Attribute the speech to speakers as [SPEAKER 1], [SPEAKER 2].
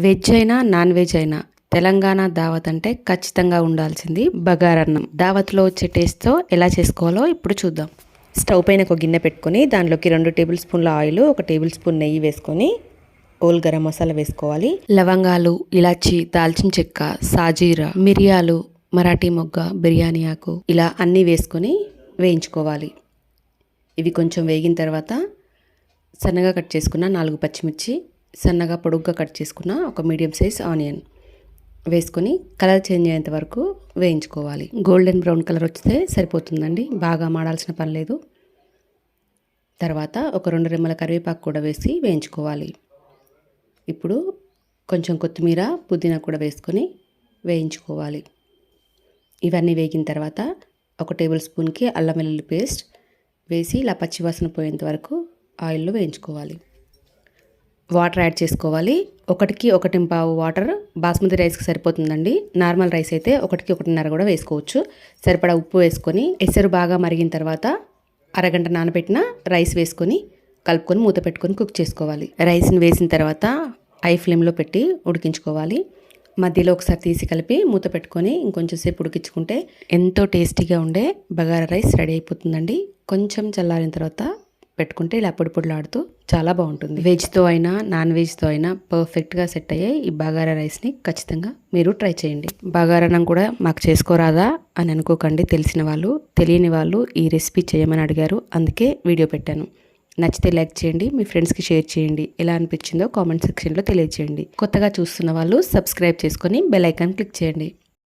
[SPEAKER 1] Veg అయినా non veg అయినా తెలంగాణ దావత్ అంటే ఖచ్చితంగా ఉండాల్సింది బగారన్నం. దావత్లో వచ్చే టేస్ట్తో ఎలా చేసుకోవాలో ఇప్పుడు చూద్దాం. స్టవ్ పైన ఒక గిన్నె పెట్టుకొని దాంట్లోకి 2 టేబుల్ స్పూన్ల ఆయిల్, 1 టేబుల్ స్పూన్ నెయ్యి వేసుకొని ఓల్ గరం మసాలా వేసుకోవాలి. లవంగాలు, ఇలాచి, దాల్చిన చెక్క, సాజీరా, మిరియాలు, మరాఠీ మొగ్గ, బిర్యానీ ఆకు ఇలా అన్నీ వేసుకొని వేయించుకోవాలి. ఇవి కొంచెం వేగిన తర్వాత సన్నగా కట్ చేసుకున్న 4 పచ్చిమిర్చి, సన్నగా పొడుగ్గా కట్ చేసుకున్న ఒక మీడియం సైజ్ ఆనియన్ వేసుకొని కలర్ చేంజ్ అయ్యేంత వరకు వేయించుకోవాలి. గోల్డెన్ బ్రౌన్ కలర్ వస్తే సరిపోతుందండి, బాగా మాడాల్సిన పని లేదు. తర్వాత ఒక 2 రెమ్మల కరివేపాకు కూడా వేసి వేయించుకోవాలి. ఇప్పుడు కొంచెం కొత్తిమీర, పుదీనా కూడా వేసుకొని వేయించుకోవాలి. ఇవన్నీ వేగిన తర్వాత 1 టేబుల్ స్పూన్కి అల్లం వెల్లుల్లి పేస్ట్ వేసి ఇలా పచ్చివాసన పోయేంత వరకు ఆయిల్లో వేయించుకోవాలి. వాటర్ యాడ్ చేసుకోవాలి. 1కి 1.5 వాటర్ బాస్మతి రైస్కి సరిపోతుందండి. నార్మల్ రైస్ అయితే 1కి 1.5 కూడా వేసుకోవచ్చు. సరిపడా ఉప్పు వేసుకొని ఎసరు బాగా మరిగిన తర్వాత అరగంట నానబెట్టిన రైస్ వేసుకొని కలుపుకొని మూత పెట్టుకొని కుక్ చేసుకోవాలి. రైస్ని వేసిన తర్వాత హై ఫ్లేమ్లో పెట్టి ఉడికించుకోవాలి. మధ్యలో ఒకసారి తీసి కలిపి మూత పెట్టుకొని ఇంకొంచెం సేపు ఉడికించుకుంటే ఎంతో టేస్టీగా ఉండే బగారా రైస్ రెడీ అయిపోతుందండి. కొంచెం చల్లారిన తర్వాత పెట్టుకుంటే ఇలా పొడి పొడిలాడుతూ చాలా బాగుంటుంది. వెజ్తో అయినా నాన్ వెజ్తో అయినా పర్ఫెక్ట్గా సెట్ అయ్యే ఈ బగారా రైస్ని ఖచ్చితంగా మీరు ట్రై చేయండి. బగారాన్నం కూడా మాకు చేసుకోరాదా అని అనుకోకండి. తెలిసిన వాళ్ళు, తెలియని వాళ్ళు ఈ రెసిపీ చేయమని అడిగారు, అందుకే వీడియో పెట్టాను. నచ్చితే లైక్ చేయండి, మీ ఫ్రెండ్స్కి షేర్ చేయండి. ఎలా అనిపించిందో కామెంట్ సెక్షన్లో తెలియజేయండి. కొత్తగా చూస్తున్న వాళ్ళు సబ్స్క్రైబ్ చేసుకొని బెల్ ఐకాన్ క్లిక్ చేయండి.